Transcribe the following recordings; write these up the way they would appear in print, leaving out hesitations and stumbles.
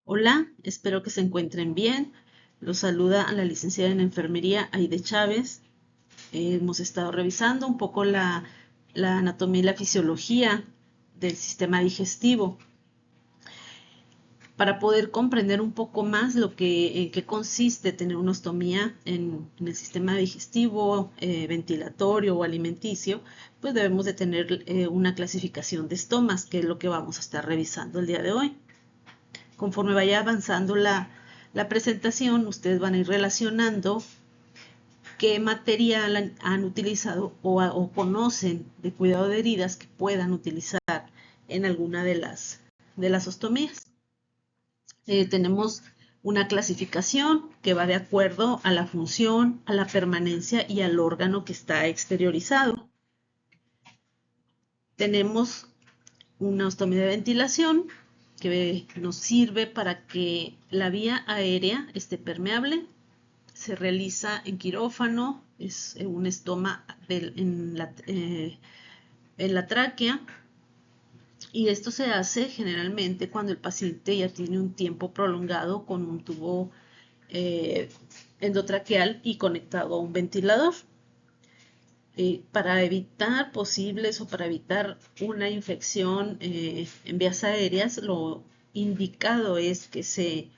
Hola, espero que se encuentren bien. Los saluda a la licenciada en enfermería Aide Chávez. Hemos estado revisando un poco la anatomía y la fisiología del sistema digestivo para poder comprender un poco más en qué consiste tener una ostomía en el sistema digestivo, ventilatorio o alimenticio. Pues debemos de tener una clasificación de estomas, que es lo que vamos a estar revisando el día de hoy. Conforme vaya avanzando la presentación, ustedes van a ir relacionando qué material han utilizado o conocen de cuidado de heridas que puedan utilizar en alguna de las ostomías. Tenemos una clasificación que va de acuerdo a la función, a la permanencia y al órgano que está exteriorizado. Tenemos una ostomía de ventilación que nos sirve para que la vía aérea esté permeable. Se realiza en quirófano, es un estoma en la tráquea, y esto se hace generalmente cuando el paciente ya tiene un tiempo prolongado con un tubo eh, endotraqueal y conectado a un ventilador. Para evitar posibles o para evitar una infección en vías aéreas, lo indicado es que se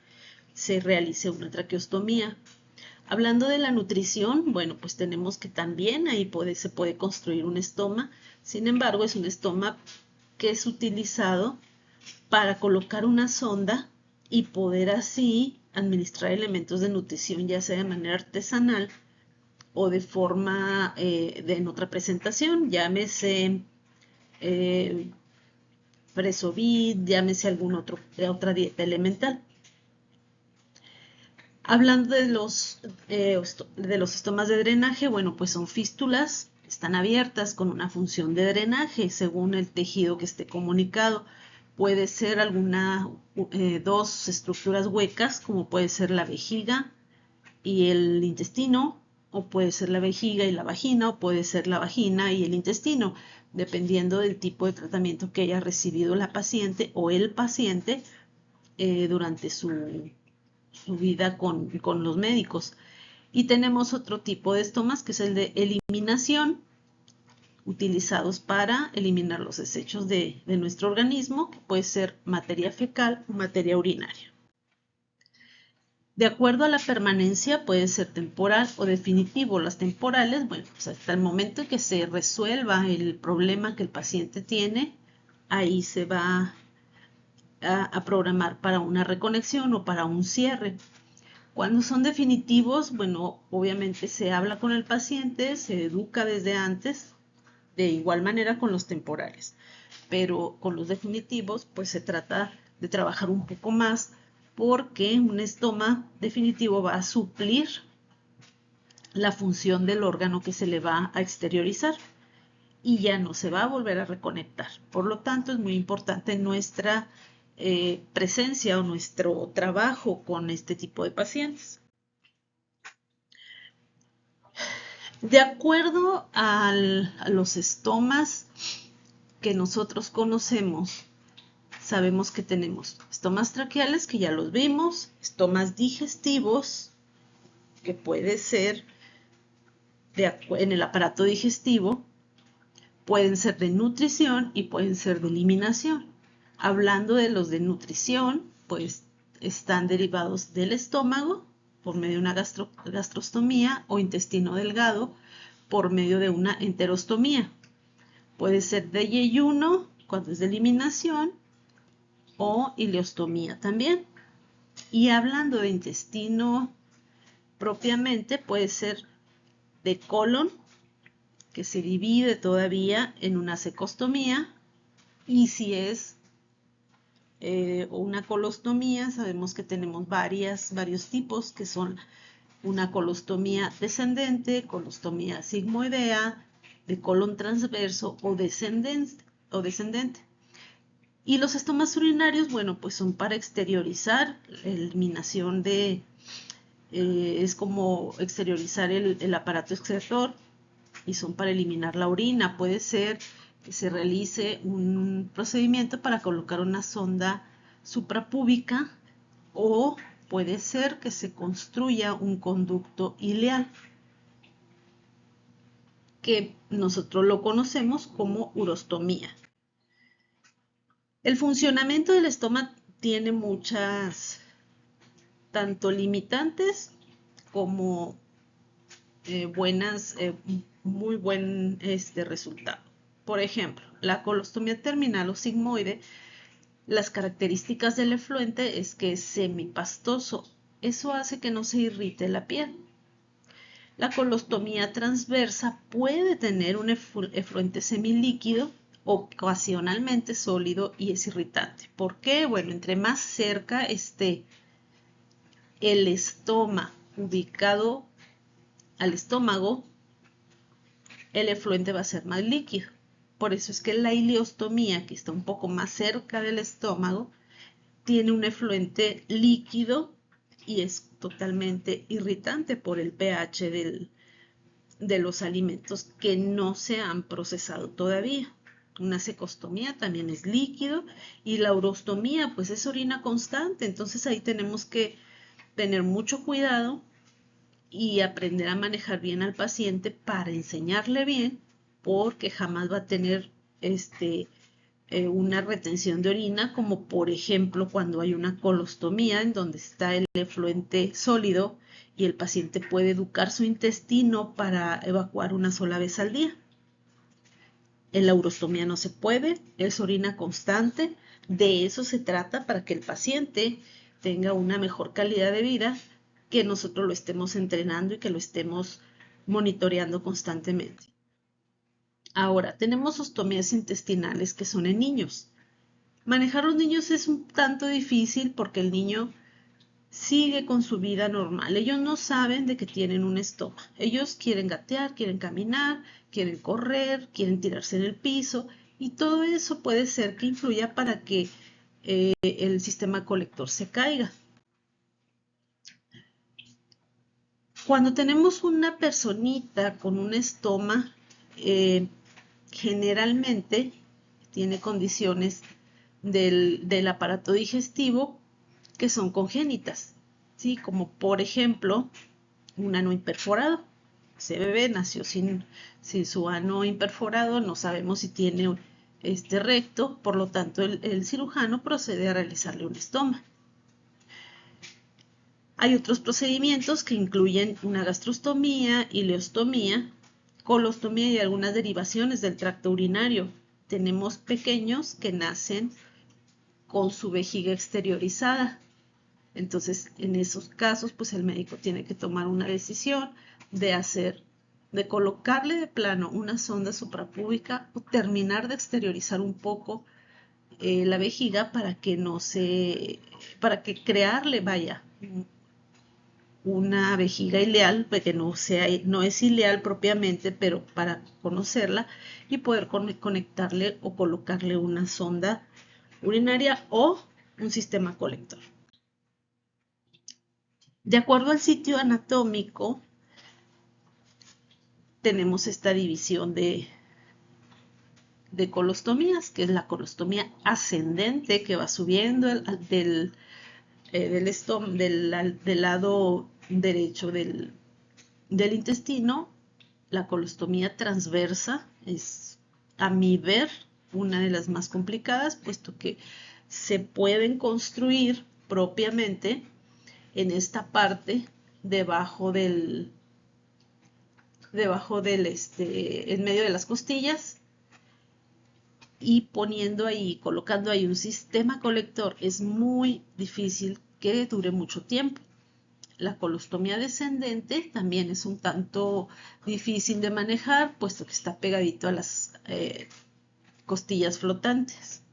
realice una traqueostomía. Hablando de la nutrición, bueno, pues tenemos que también ahí se puede construir un estoma. Sin embargo, es un estoma que es utilizado para colocar una sonda y poder así administrar elementos de nutrición, ya sea de manera artesanal o de forma en otra presentación, llámese eh, Presovid, llámese otra dieta elemental. Hablando de los estomas de drenaje, bueno, pues son fístulas, están abiertas con una función de drenaje según el tejido que esté comunicado. Puede ser dos estructuras huecas, como puede ser la vejiga y el intestino, o puede ser la vejiga y la vagina, o puede ser la vagina y el intestino, dependiendo del tipo de tratamiento que haya recibido la paciente o el paciente durante su vida con los médicos. Y tenemos otro tipo de estomas, que es el de eliminación, utilizados para eliminar los desechos de nuestro organismo, que puede ser materia fecal o materia urinaria. De acuerdo a la permanencia, puede ser temporal o definitivo. Las temporales, bueno, pues hasta el momento en que se resuelva el problema que el paciente tiene, ahí se va a programar para una reconexión o para un cierre. Cuando son definitivos, bueno, obviamente se habla con el paciente, se educa desde antes, de igual manera con los temporales, pero con los definitivos, pues se trata de trabajar un poco más porque un estoma definitivo va a suplir la función del órgano que se le va a exteriorizar y ya no se va a volver a reconectar. Por lo tanto, es muy importante nuestra presencia o nuestro trabajo con este tipo de pacientes. De acuerdo a los estomas que nosotros conocemos, sabemos que tenemos estomas traqueales, que ya los vimos, estomas digestivos, que puede ser en el aparato digestivo, pueden ser de nutrición y pueden ser de eliminación. Hablando de los de nutrición, pues están derivados del estómago por medio de una gastrostomía o intestino delgado por medio de una enterostomía. Puede ser de yeyuno cuando es de eliminación o ileostomía también. Y hablando de intestino propiamente, puede ser de colon, que se divide todavía en una cecostomía, y si es una colostomía, sabemos que tenemos varios tipos, que son una colostomía descendente, colostomía sigmoidea, de colon transverso o descendente. Y los estomas urinarios, bueno, pues son para exteriorizar la eliminación es como exteriorizar el aparato excretor, y son para eliminar la orina. Puede ser que se realice un procedimiento para colocar una sonda suprapúbica o puede ser que se construya un conducto ileal, que nosotros lo conocemos como urostomía. El funcionamiento del estómago tiene muchas, tanto limitantes como muy buen resultado. Por ejemplo, la colostomía terminal o sigmoide, las características del efluente es que es semipastoso. Eso hace que no se irrite la piel. La colostomía transversa puede tener un efluente semilíquido, ocasionalmente sólido, y es irritante. ¿Por qué? Bueno, entre más cerca esté el estoma ubicado al estómago, el efluente va a ser más líquido. Por eso es que la ileostomía, que está un poco más cerca del estómago, tiene un efluente líquido y es totalmente irritante por el pH de los alimentos que no se han procesado todavía. Una secostomía también es líquido y la urostomía pues es orina constante. Entonces ahí tenemos que tener mucho cuidado y aprender a manejar bien al paciente para enseñarle bien, porque jamás va a tener una retención de orina, como por ejemplo cuando hay una colostomía en donde está el efluente sólido y el paciente puede educar su intestino para evacuar una sola vez al día. En la urostomía no se puede, es orina constante. De eso se trata, para que el paciente tenga una mejor calidad de vida, que nosotros lo estemos entrenando y que lo estemos monitoreando constantemente. Ahora, tenemos ostomías intestinales que son en niños. Manejar los niños es un tanto difícil porque el niño sigue con su vida normal. Ellos no saben de que tienen un estómago. Ellos quieren gatear, quieren caminar, quieren correr, quieren tirarse en el piso, y todo eso puede ser que influya para que el sistema colector se caiga. Cuando tenemos una personita con un estómago, generalmente tiene condiciones del aparato digestivo que son congénitas, ¿sí? Como por ejemplo un ano imperforado. Ese bebé nació sin su ano imperforado, no sabemos si tiene recto, por lo tanto el cirujano procede a realizarle un estoma. Hay otros procedimientos que incluyen una gastrostomía, ileostomía, colostomía y algunas derivaciones del tracto urinario. Tenemos pequeños que nacen con su vejiga exteriorizada. Entonces, en esos casos, pues el médico tiene que tomar una decisión de colocarle de plano una sonda suprapúbica o terminar de exteriorizar un poco la vejiga para que crearle, vaya, una vejiga ileal, pues que no es ileal propiamente, pero para conocerla y poder conectarle o colocarle una sonda urinaria o un sistema colector. De acuerdo al sitio anatómico, tenemos esta división de colostomías, que es la colostomía ascendente, que va subiendo del lado derecho del intestino. La colostomía transversa es, a mi ver, una de las más complicadas, puesto que se pueden construir propiamente en esta parte debajo del en medio de las costillas, y colocando ahí un sistema colector es muy difícil que dure mucho tiempo. La colostomía descendente también es un tanto difícil de manejar, puesto que está pegadito a las costillas flotantes.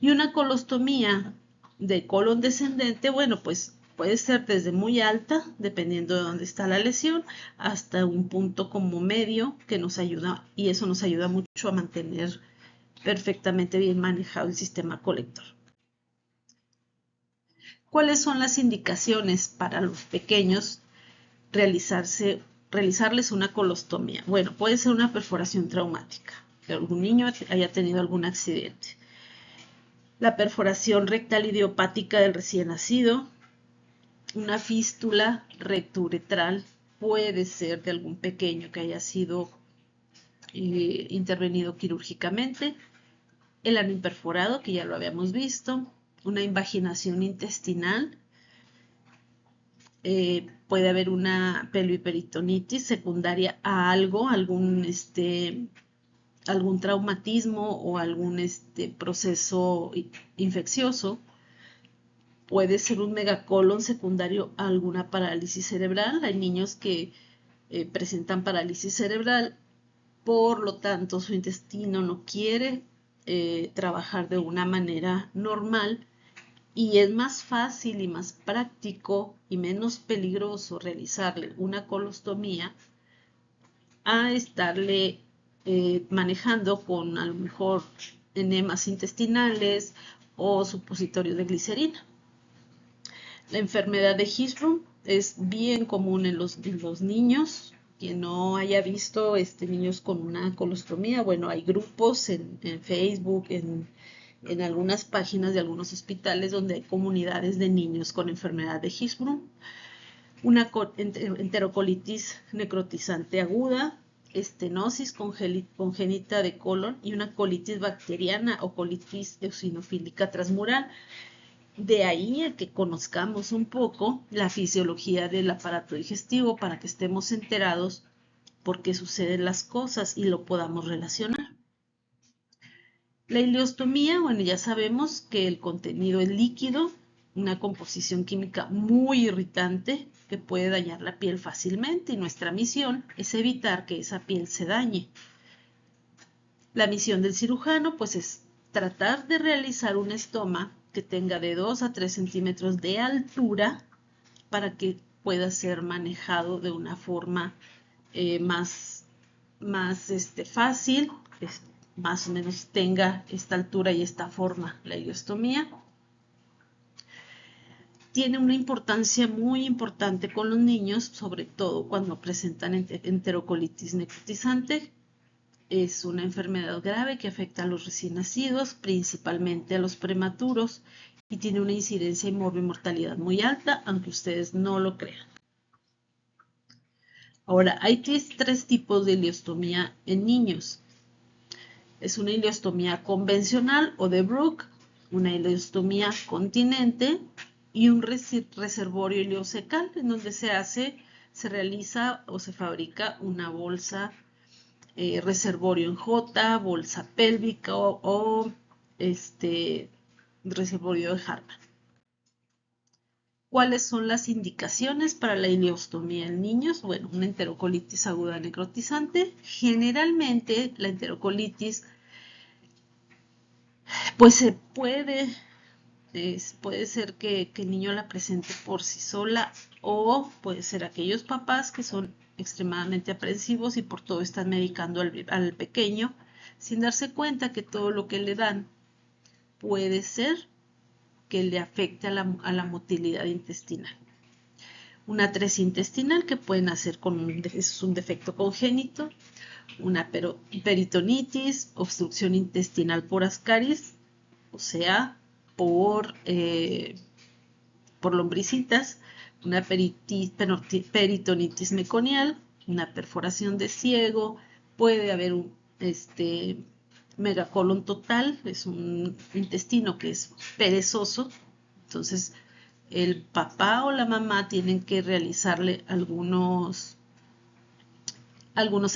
Y una colostomía de colon descendente, bueno, pues puede ser desde muy alta, dependiendo de dónde está la lesión, hasta un punto como medio, que nos ayuda, y eso nos ayuda mucho a mantener perfectamente bien manejado el sistema colector. ¿Cuáles son las indicaciones para los pequeños realizarles una colostomía? Bueno, puede ser una perforación traumática, que algún niño haya tenido algún accidente. la perforación rectal idiopática del recién nacido, una fístula rectouretral, puede ser de algún pequeño que haya sido intervenido quirúrgicamente, el ano imperforado, que ya lo habíamos visto, una invaginación intestinal, puede haber una pelviperitonitis secundaria a algún traumatismo o algún proceso infeccioso. Puede ser un megacolon secundario a alguna parálisis cerebral. Hay niños que presentan parálisis cerebral, por lo tanto su intestino no quiere trabajar de una manera normal y es más fácil y más práctico y menos peligroso realizarle una colostomía a estarle manejando con a lo mejor enemas intestinales o supositorios de glicerina. La enfermedad de Hirschsprung es bien común en los niños. Quien no haya visto niños con una colostomía, bueno, hay grupos en Facebook, en algunas páginas de algunos hospitales donde hay comunidades de niños con enfermedad de Hirschsprung. Una enterocolitis necrotizante aguda, estenosis congénita de colon y una colitis bacteriana o colitis eosinofílica transmural. De ahí el que conozcamos un poco la fisiología del aparato digestivo para que estemos enterados por qué suceden las cosas y lo podamos relacionar. La ileostomía, bueno, ya sabemos que el contenido es líquido, una composición química muy irritante que puede dañar la piel fácilmente y nuestra misión es evitar que esa piel se dañe. La misión del cirujano pues es tratar de realizar un estoma que tenga de 2 a 3 centímetros de altura para que pueda ser manejado de una forma más fácil, más o menos tenga esta altura y esta forma la ileostomía. Tiene una importancia muy importante con los niños, sobre todo cuando presentan enterocolitis necrotizante. Es una enfermedad grave que afecta a los recién nacidos, principalmente a los prematuros, y tiene una incidencia y mortalidad muy alta, aunque ustedes no lo crean. Ahora, hay tres tipos de ileostomía en niños. Es una ileostomía convencional o de Bruck, una ileostomía continente y un reservorio ileocecal, en donde se realiza o se fabrica una bolsa reservorio en J, bolsa pélvica o reservorio de Hartmann. ¿Cuáles son las indicaciones para la ileostomía en niños? Bueno, una enterocolitis aguda necrotizante. Generalmente la enterocolitis pues puede ser que el niño la presente por sí sola o puede ser aquellos papás que son extremadamente aprensivos y por todo están medicando al pequeño sin darse cuenta que todo lo que le dan puede ser que le afecte a la motilidad intestinal. Una atresia intestinal que pueden hacer es un defecto congénito, una peritonitis, obstrucción intestinal por ascaris, o sea, por lombricitas, una peritonitis meconial, una perforación de ciego, puede haber un megacolon total, es un intestino que es perezoso, entonces el papá o la mamá tienen que realizarle algunos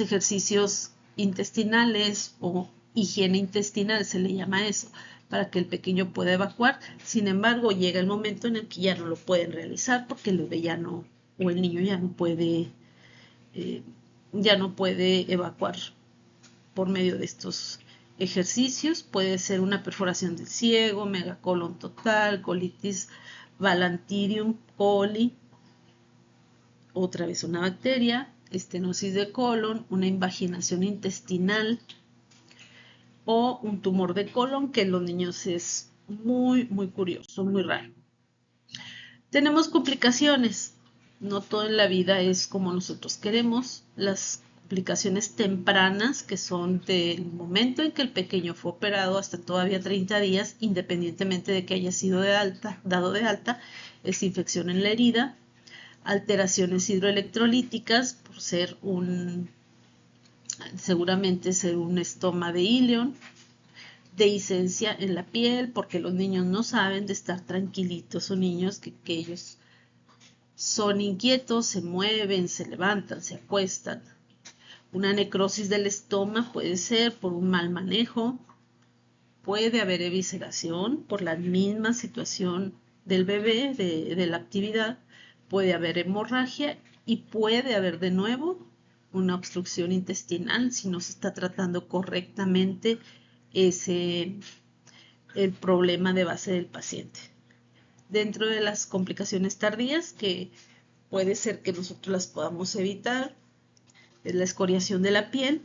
ejercicios intestinales o higiene intestinal, se le llama eso, para que el pequeño pueda evacuar. Sin embargo, llega el momento en el que ya no lo pueden realizar porque el bebé ya no, o el niño ya no puede evacuar por medio de estos ejercicios. Puede ser una perforación del ciego, megacolon total, colitis balantidium coli, otra vez una bacteria, estenosis de colon, una invaginación intestinal o un tumor de colon, que en los niños es muy, muy curioso, muy raro. Tenemos complicaciones. No todo en la vida es como nosotros queremos. Las complicaciones tempranas, que son del momento en que el pequeño fue operado hasta todavía 30 días, independientemente de que haya sido dado de alta, es infección en la herida, alteraciones hidroelectrolíticas, por ser seguramente ser un estoma de ileón, dehiscencia en la piel, porque los niños no saben de estar tranquilitos, son niños que ellos son inquietos, se mueven, se levantan, se acuestan. Una necrosis del estómago puede ser por un mal manejo, puede haber evisceración por la misma situación del bebé, de la actividad, puede haber hemorragia y puede haber de nuevo una obstrucción intestinal si no se está tratando correctamente el problema de base del paciente. Dentro de las complicaciones tardías, que puede ser que nosotros las podamos evitar, es la escoriación de la piel,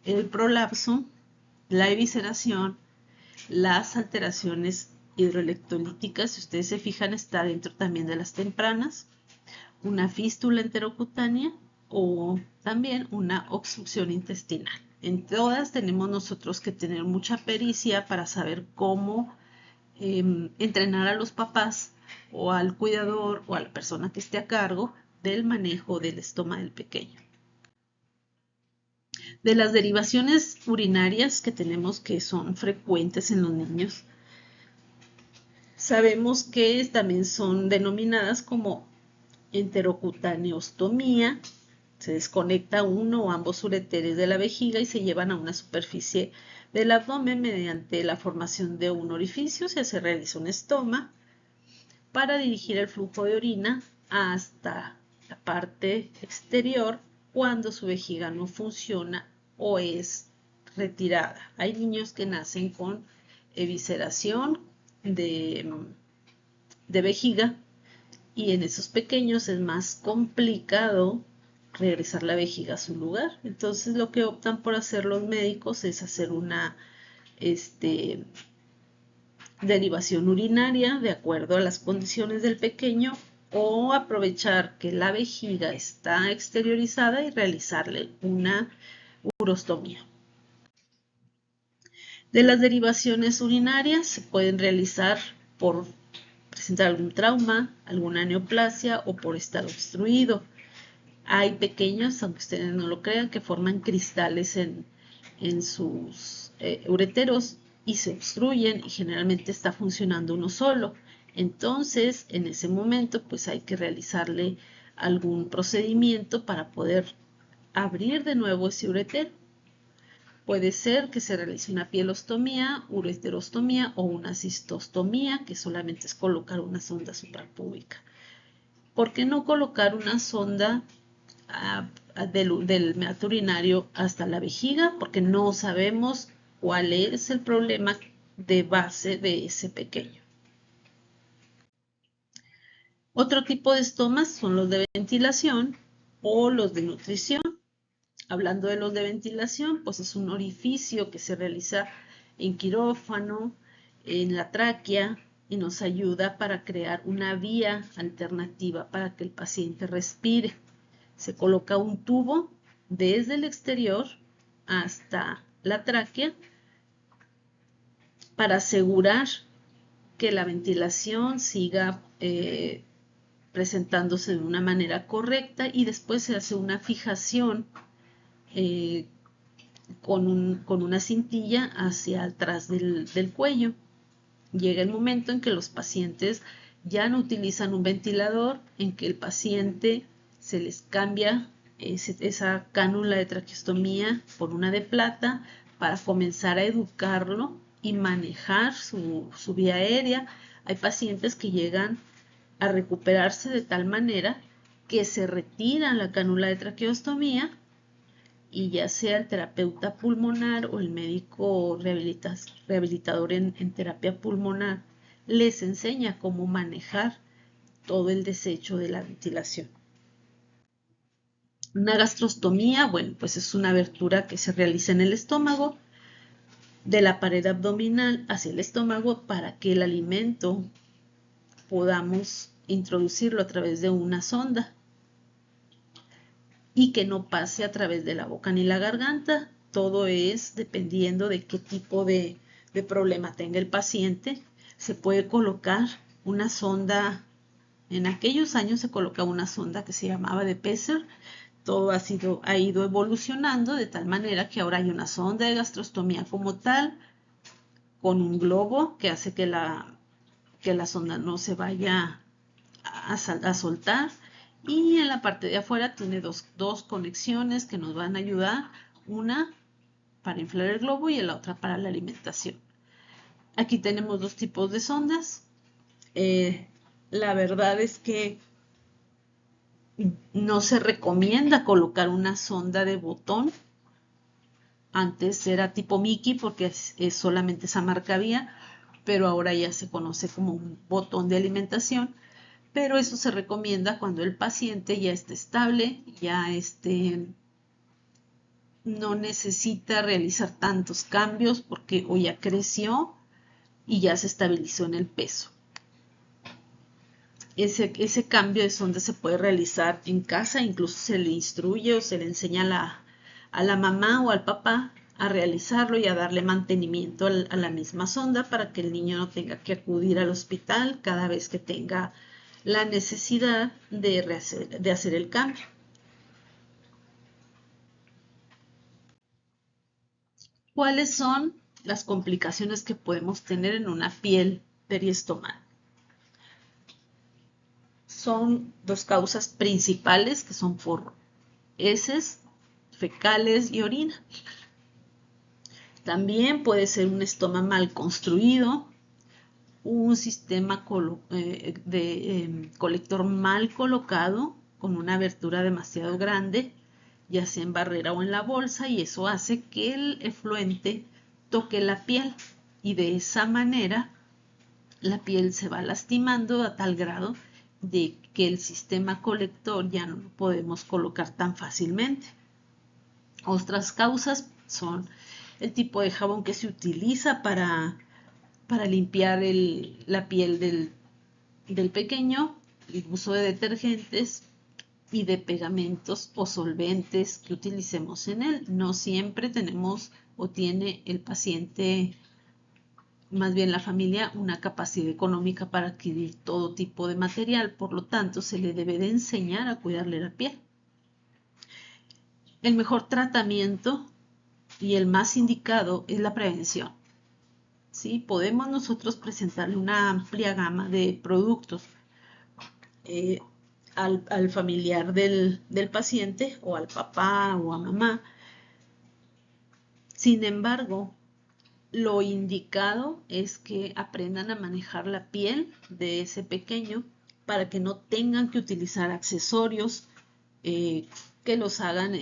el prolapso, la evisceración, las alteraciones hidroelectrolíticas, si ustedes se fijan, está dentro también de las tempranas, una fístula enterocutánea o también una obstrucción intestinal. En todas tenemos nosotros que tener mucha pericia para saber cómo entrenar a los papás o al cuidador o a la persona que esté a cargo del manejo del estómago del pequeño. De las derivaciones urinarias que tenemos, que son frecuentes en los niños, sabemos que también son denominadas como enterocutáneostomía. Se desconecta uno o ambos ureteres de la vejiga y se llevan a una superficie del abdomen mediante la formación de un orificio. Se realiza un estoma para dirigir el flujo de orina hasta la parte exterior cuando su vejiga no funciona o es retirada. Hay niños que nacen con evisceración de vejiga y en esos pequeños es más complicado regresar la vejiga a su lugar. Entonces lo que optan por hacer los médicos es hacer una derivación urinaria de acuerdo a las condiciones del pequeño o aprovechar que la vejiga está exteriorizada y realizarle una urostomía. De las derivaciones urinarias se pueden realizar por presentar algún trauma, alguna neoplasia o por estar obstruido. Hay pequeños, aunque ustedes no lo crean, que forman cristales en sus ureteros y se obstruyen y generalmente está funcionando uno solo. Entonces, en ese momento, pues hay que realizarle algún procedimiento para poder abrir de nuevo ese uretero. Puede ser que se realice una pielostomía, ureterostomía o una cistostomía, que solamente es colocar una sonda suprapúbica. ¿Por qué no colocar una sonda del meato urinario hasta la vejiga? Porque no sabemos cuál es el problema de base de ese pequeño. Otro tipo de estomas son los de ventilación o los de nutrición. Hablando de los de ventilación, pues es un orificio que se realiza en quirófano, en la tráquea, y nos ayuda para crear una vía alternativa para que el paciente respire. Se coloca un tubo desde el exterior hasta la tráquea para asegurar que la ventilación siga presentándose de una manera correcta, y después se hace una fijación con una cintilla hacia atrás del cuello. Llega el momento en que los pacientes ya no utilizan un ventilador, en que el paciente se les cambia esa cánula de traqueostomía por una de plata para comenzar a educarlo y manejar su vía aérea. Hay pacientes que llegan a recuperarse de tal manera que se retiran la cánula de traqueostomía y ya sea el terapeuta pulmonar o el médico rehabilitador en terapia pulmonar les enseña cómo manejar todo el desecho de la ventilación. Una gastrostomía, bueno, pues es una abertura que se realiza en el estómago, de la pared abdominal hacia el estómago, para que el alimento podamos introducirlo a través de una sonda. y que no pase a través de la boca ni la garganta. Todo es dependiendo de qué tipo de problema tenga el paciente. Se puede colocar una sonda. En aquellos años se colocaba una sonda que se llamaba de Pesser. Todo ha ido evolucionando de tal manera que ahora hay una sonda de gastrostomía como tal, con un globo que hace que la sonda no se vaya a soltar. Y en la parte de afuera tiene dos conexiones que nos van a ayudar, una para inflar el globo y la otra para la alimentación. Aquí tenemos dos tipos de sondas. La verdad es que no se recomienda colocar una sonda de botón. Antes era tipo Mickey porque es solamente esa marca había, pero ahora ya se conoce como un botón de alimentación. Pero eso se recomienda cuando el paciente ya esté estable, ya no necesita realizar tantos cambios porque o ya creció y ya se estabilizó en el peso. Ese cambio de sonda se puede realizar en casa, incluso se le instruye o se le enseña a la mamá o al papá a realizarlo y a darle mantenimiento a la misma sonda para que el niño no tenga que acudir al hospital cada vez que tenga la necesidad de hacer el cambio. ¿Cuáles son las complicaciones que podemos tener en una piel periestomal? Son dos causas principales que son por heces, fecales y orina. También puede ser un estómago mal construido, un sistema colector mal colocado, con una abertura demasiado grande, ya sea en barrera o en la bolsa, y eso hace que el efluente toque la piel y de esa manera la piel se va lastimando a tal grado de que el sistema colector ya no lo podemos colocar tan fácilmente. Otras causas son el tipo de jabón que se utiliza para limpiar la piel del pequeño, el uso de detergentes y de pegamentos o solventes que utilicemos en él. No siempre tenemos o tiene el paciente, más bien la familia, una capacidad económica para adquirir todo tipo de material, por lo tanto se le debe de enseñar a cuidarle la piel. El mejor tratamiento y el más indicado es la prevención. ¿Sí? Podemos nosotros presentarle una amplia gama de productos al familiar del paciente o al papá o a mamá. Sin embargo, lo indicado es que aprendan a manejar la piel de ese pequeño para que no tengan que utilizar accesorios que los hagan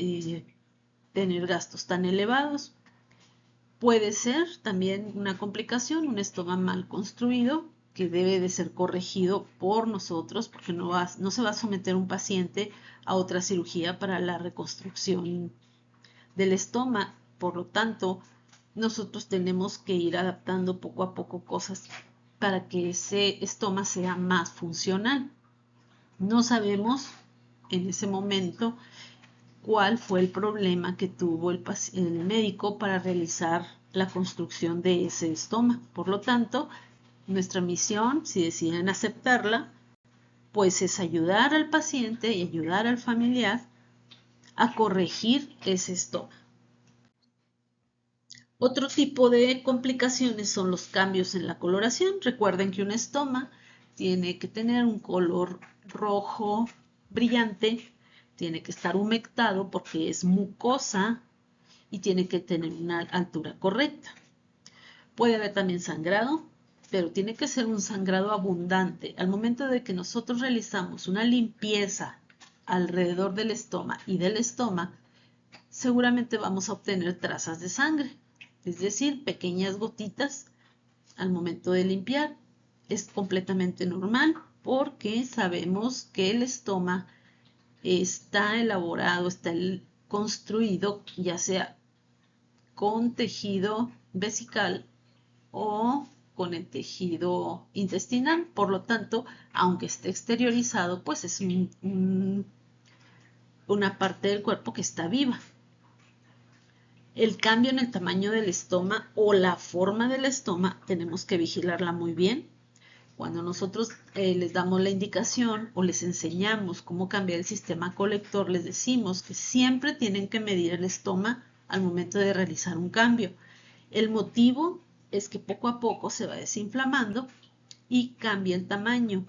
tener gastos tan elevados. Puede ser también una complicación, un estómago mal construido, que debe de ser corregido por nosotros, porque no se va a someter un paciente a otra cirugía para la reconstrucción del estómago. Por lo tanto, nosotros tenemos que ir adaptando poco a poco cosas para que ese estómago sea más funcional. No sabemos en ese momento cuál fue el problema que tuvo el médico para realizar la construcción de ese estómago. Por lo tanto, nuestra misión, si deciden aceptarla, pues es ayudar al paciente y ayudar al familiar a corregir ese estómago. Otro tipo de complicaciones son los cambios en la coloración. Recuerden que un estómago tiene que tener un color rojo brillante, tiene que estar humectado porque es mucosa y tiene que tener una altura correcta. Puede haber también sangrado, pero tiene que ser un sangrado abundante. Al momento de que nosotros realizamos una limpieza alrededor del estómago y del estómago, seguramente vamos a obtener trazas de sangre, es decir, pequeñas gotitas al momento de limpiar. Es completamente normal porque sabemos que el estómago está elaborado, está construido ya sea con tejido vesical o con el tejido intestinal. Por lo tanto, aunque esté exteriorizado, pues es una parte del cuerpo que está viva. El cambio en el tamaño del estoma o la forma del estoma tenemos que vigilarla muy bien. Cuando nosotros les damos la indicación o les enseñamos cómo cambiar el sistema colector, les decimos que siempre tienen que medir el estoma al momento de realizar un cambio. El motivo es que poco a poco se va desinflamando y cambia el tamaño.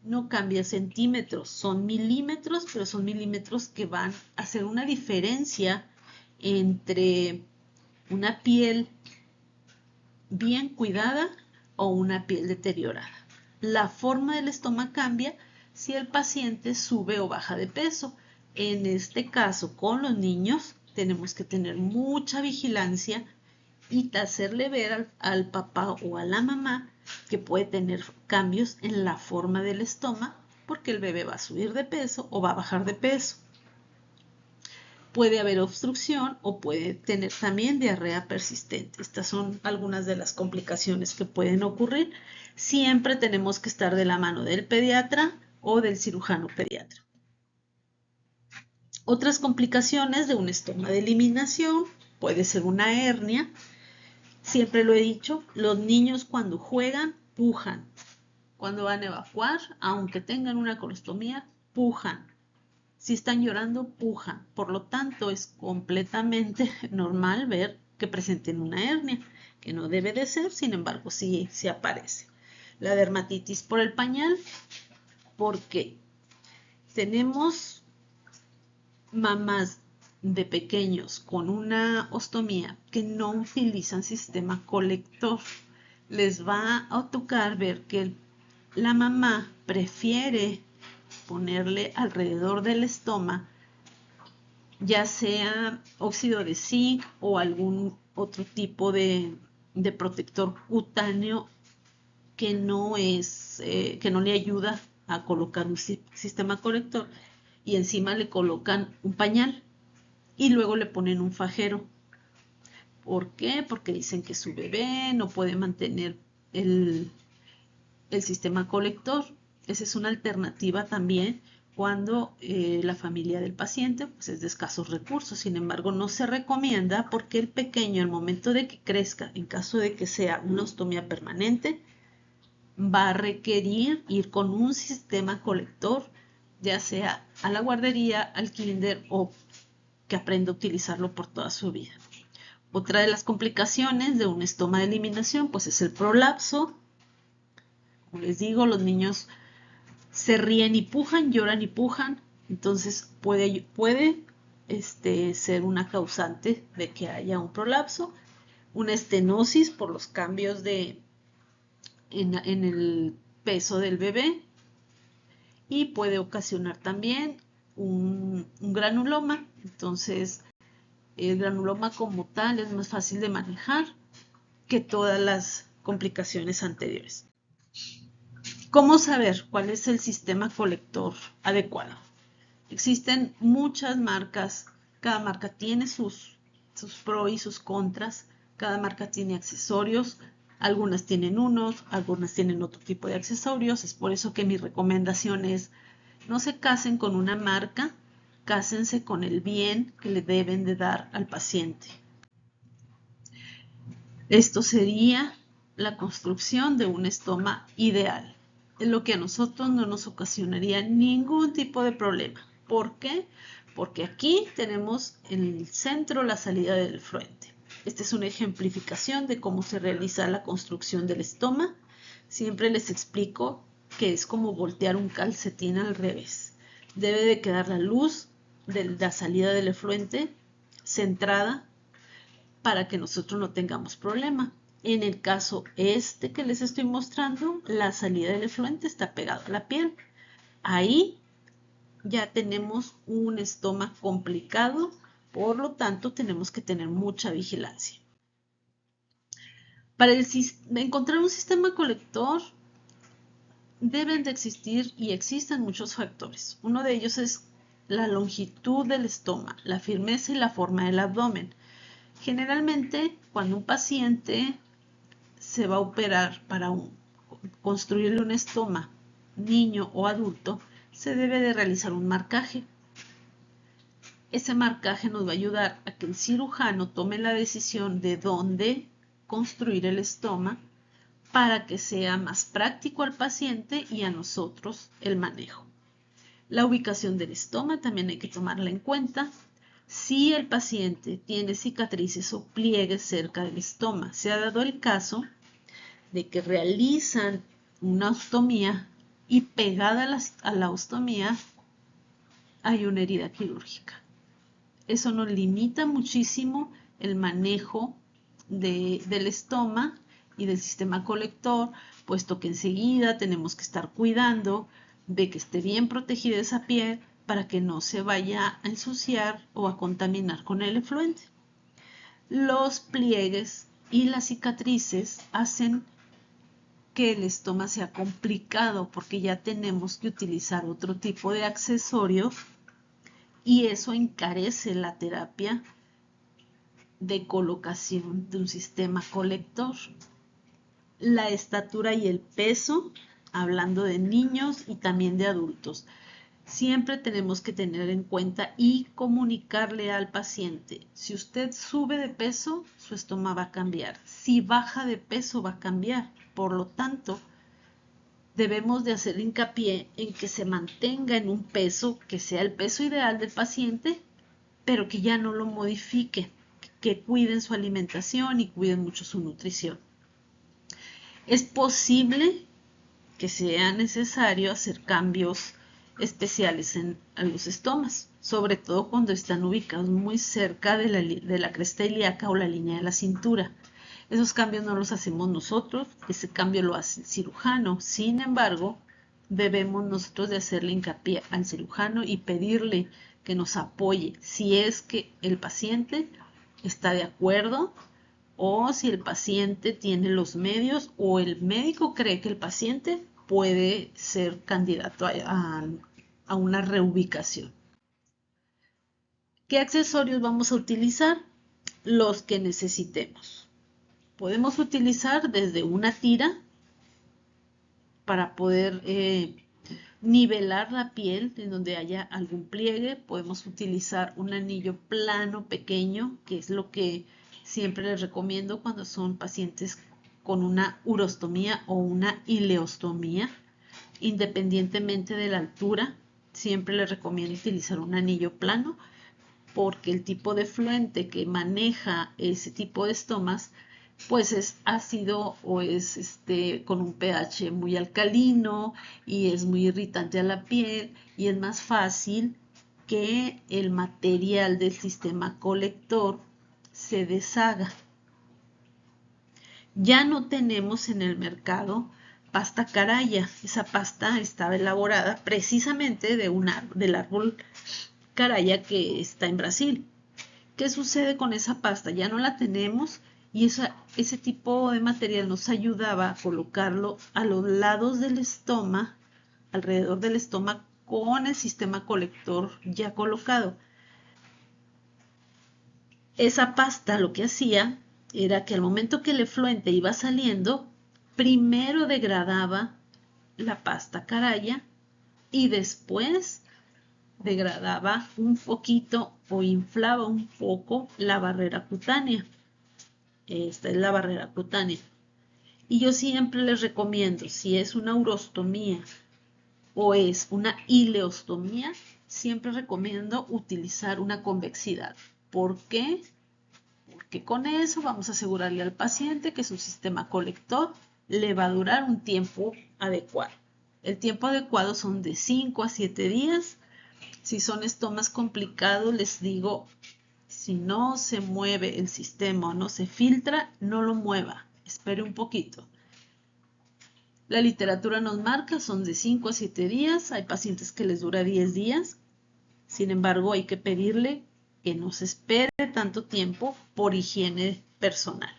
No cambia centímetros, son milímetros, pero son milímetros que van a hacer una diferencia entre una piel bien cuidada o una piel deteriorada. La forma del estómago cambia si el paciente sube o baja de peso. En este caso, con los niños, tenemos que tener mucha vigilancia y hacerle ver al papá o a la mamá que puede tener cambios en la forma del estómago porque el bebé va a subir de peso o va a bajar de peso. Puede haber obstrucción o puede tener también diarrea persistente. Estas son algunas de las complicaciones que pueden ocurrir. Siempre tenemos que estar de la mano del pediatra o del cirujano pediatra. Otras complicaciones de un estoma de eliminación puede ser una hernia. Siempre lo he dicho, los niños cuando juegan pujan. Cuando van a evacuar, aunque tengan una colostomía, pujan. Si están llorando, pujan. Por lo tanto, es completamente normal ver que presenten una hernia, que no debe de ser, sin embargo, sí aparece. La dermatitis por el pañal, porque tenemos mamás de pequeños con una ostomía que no utilizan sistema colector. Les va a tocar ver que la mamá prefiere ponerle alrededor del estómago ya sea óxido de zinc o algún otro tipo de protector cutáneo que no le ayuda a colocar un sistema colector, y encima le colocan un pañal y luego le ponen un fajero. ¿Por qué? Porque dicen que su bebé no puede mantener el sistema colector. Esa es una alternativa también cuando la familia del paciente pues, es de escasos recursos. Sin embargo, no se recomienda porque el pequeño, al momento de que crezca, en caso de que sea una ostomía permanente, va a requerir ir con un sistema colector, ya sea a la guardería, al kinder o que aprenda a utilizarlo por toda su vida. Otra de las complicaciones de un estoma de eliminación pues es el prolapso. Como les digo, los niños se ríen y pujan, lloran y pujan, entonces puede ser una causante de que haya un prolapso, una estenosis por los cambios en el peso del bebé, y puede ocasionar también un granuloma. Entonces, el granuloma como tal es más fácil de manejar que todas las complicaciones anteriores. ¿Cómo saber cuál es el sistema colector adecuado? Existen muchas marcas, cada marca tiene sus pros y sus contras, cada marca tiene accesorios, algunas tienen unos, algunas tienen otro tipo de accesorios. Es por eso que mi recomendación es no se casen con una marca, cásense con el bien que le deben de dar al paciente. Esto sería la construcción de un estoma ideal, lo que a nosotros no nos ocasionaría ningún tipo de problema. ¿Por qué? Porque aquí tenemos en el centro la salida del efluente. Esta es una ejemplificación de cómo se realiza la construcción del estoma. Siempre les explico que es como voltear un calcetín al revés. Debe de quedar la luz de la salida del efluente centrada para que nosotros no tengamos problema. En el caso que les estoy mostrando, la salida del efluente está pegada a la piel. Ahí ya tenemos un estoma complicado, por lo tanto tenemos que tener mucha vigilancia. Para encontrar un sistema colector deben de existir y existen muchos factores. Uno de ellos es la longitud del estoma, la firmeza y la forma del abdomen. Generalmente, cuando un paciente se va a operar para construirle un estoma, niño o adulto, se debe de realizar un marcaje. Ese marcaje nos va a ayudar a que el cirujano tome la decisión de dónde construir el estoma para que sea más práctico al paciente y a nosotros el manejo. La ubicación del estoma también hay que tomarla en cuenta. Si el paciente tiene cicatrices o pliegues cerca del estoma, se ha dado el caso de que realizan una ostomía y pegada a la ostomía hay una herida quirúrgica. Eso nos limita muchísimo el manejo del estoma y del sistema colector, puesto que enseguida tenemos que estar cuidando de que esté bien protegida esa piel para que no se vaya a ensuciar o a contaminar con el efluente. Los pliegues y las cicatrices hacen que el estoma sea complicado porque ya tenemos que utilizar otro tipo de accesorios y eso encarece la terapia de colocación de un sistema colector. La estatura y el peso, hablando de niños y también de adultos. Siempre tenemos que tener en cuenta y comunicarle al paciente, si usted sube de peso, su estómago va a cambiar. Si baja de peso, va a cambiar. Por lo tanto, debemos de hacer hincapié en que se mantenga en un peso que sea el peso ideal del paciente, pero que ya no lo modifique, que cuiden su alimentación y cuiden mucho su nutrición. Es posible que sea necesario hacer cambios especiales en los estomas, sobre todo cuando están ubicados muy cerca de la cresta ilíaca o la línea de la cintura. Esos cambios no los hacemos nosotros, ese cambio lo hace el cirujano. Sin embargo, debemos nosotros de hacerle hincapié al cirujano y pedirle que nos apoye si es que el paciente está de acuerdo o si el paciente tiene los medios o el médico cree que el paciente puede ser candidato a una reubicación. ¿Qué accesorios vamos a utilizar? Los que necesitemos. Podemos utilizar desde una tira para poder nivelar la piel en donde haya algún pliegue. Podemos utilizar un anillo plano pequeño, que es lo que siempre les recomiendo cuando son pacientes con una urostomía o una ileostomía. Independientemente de la altura, siempre les recomiendo utilizar un anillo plano porque el tipo de efluente que maneja ese tipo de estomas pues es ácido o es con un pH muy alcalino y es muy irritante a la piel y es más fácil que el material del sistema colector se deshaga. Ya no tenemos en el mercado pasta caraya. Esa pasta estaba elaborada precisamente del árbol caraya que está en Brasil. ¿Qué sucede con esa pasta? Ya no la tenemos y ese tipo de material nos ayudaba a colocarlo a los lados del estómago, alrededor del estómago, con el sistema colector ya colocado. Esa pasta lo que hacía era que al momento que el efluente iba saliendo, primero degradaba la pasta caraya y después degradaba un poquito o inflaba un poco la barrera cutánea. Esta es la barrera cutánea. Y yo siempre les recomiendo, si es una urostomía o es una ileostomía, siempre recomiendo utilizar una convexidad. ¿Por qué? Porque con eso vamos a asegurarle al paciente que su sistema colector le va a durar un tiempo adecuado. El tiempo adecuado son de 5 a 7 días. Si son estomas complicados, les digo, si no se mueve el sistema o no se filtra, no lo mueva, espere un poquito. La literatura nos marca, son de 5 a 7 días, hay pacientes que les dura 10 días, sin embargo hay que pedirle que no se espere tanto tiempo por higiene personal.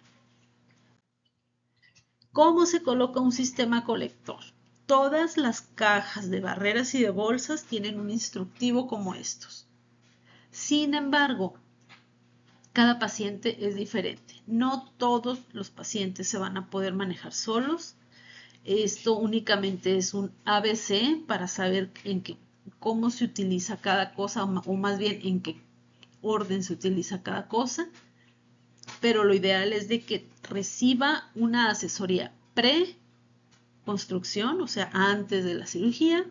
¿Cómo se coloca un sistema colector? Todas las cajas de barreras y de bolsas tienen un instructivo como estos. Sin embargo, cada paciente es diferente. No todos los pacientes se van a poder manejar solos. Esto únicamente es un ABC para saber cómo se utiliza cada cosa o más bien orden se utiliza cada cosa, pero lo ideal es de que reciba una asesoría pre-construcción, o sea, antes de la cirugía,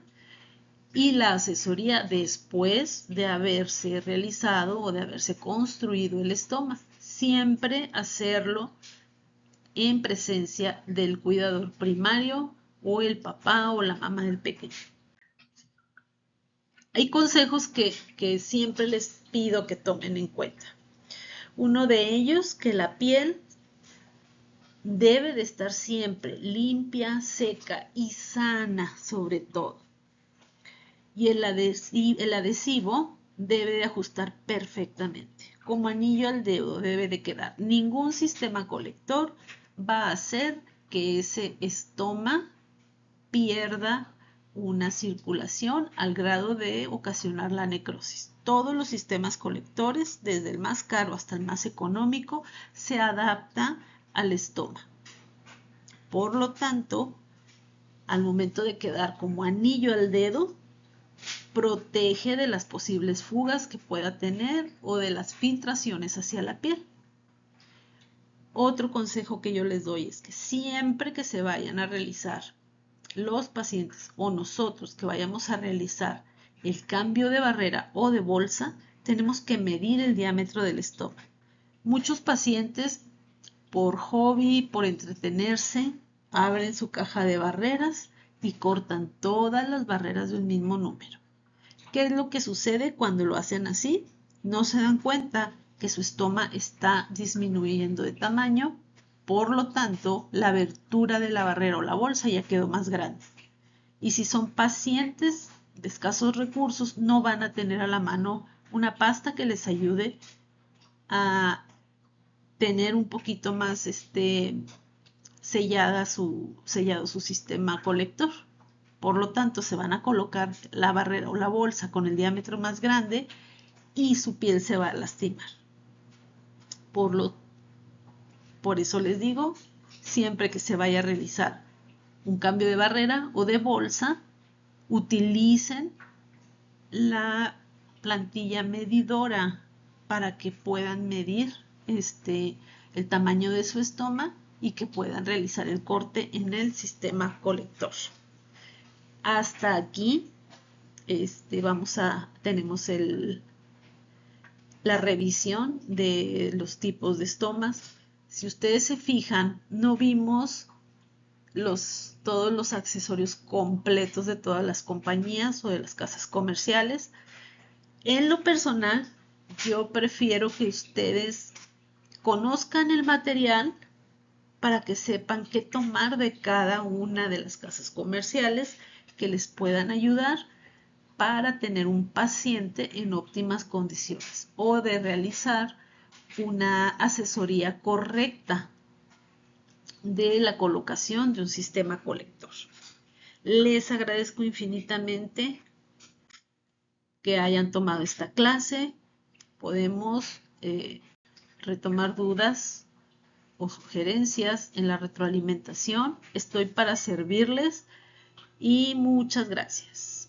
y la asesoría después de haberse realizado o de haberse construido el estoma. Siempre hacerlo en presencia del cuidador primario o el papá o la mamá del pequeño. Hay consejos que siempre les pido que tomen en cuenta. Uno de ellos, que la piel debe de estar siempre limpia, seca y sana sobre todo. Y el adhesivo debe de ajustar perfectamente. Como anillo al dedo debe de quedar. Ningún sistema colector va a hacer que ese estoma pierda una circulación al grado de ocasionar la necrosis. Todos los sistemas colectores, desde el más caro hasta el más económico, se adaptan al estoma. Por lo tanto, al momento de quedar como anillo al dedo, protege de las posibles fugas que pueda tener o de las filtraciones hacia la piel. Otro consejo que yo les doy es que siempre que se vayan a realizar los pacientes o nosotros que vayamos a realizar el cambio de barrera o de bolsa, tenemos que medir el diámetro del estoma. Muchos pacientes, por hobby, por entretenerse, abren su caja de barreras y cortan todas las barreras de un mismo número. ¿Qué es lo que sucede cuando lo hacen así? No se dan cuenta que su estoma está disminuyendo de tamaño, por lo tanto, la abertura de la barrera o la bolsa ya quedó más grande. Y si son pacientes de escasos recursos, no van a tener a la mano una pasta que les ayude a tener un poquito más sellado su sistema colector. Por lo tanto, se van a colocar la barrera o la bolsa con el diámetro más grande y su piel se va a lastimar. Por eso les digo, siempre que se vaya a realizar un cambio de barrera o de bolsa, utilicen la plantilla medidora para que puedan medir el tamaño de su estoma y que puedan realizar el corte en el sistema colector. Hasta aquí tenemos la revisión de los tipos de estomas. Si ustedes se fijan, no vimos todos los accesorios completos de todas las compañías o de las casas comerciales. En lo personal, yo prefiero que ustedes conozcan el material para que sepan qué tomar de cada una de las casas comerciales que les puedan ayudar para tener un paciente en óptimas condiciones o de realizar una asesoría correcta de la colocación de un sistema colector. Les agradezco infinitamente que hayan tomado esta clase. Podemos retomar dudas o sugerencias en la retroalimentación. Estoy para servirles y muchas gracias.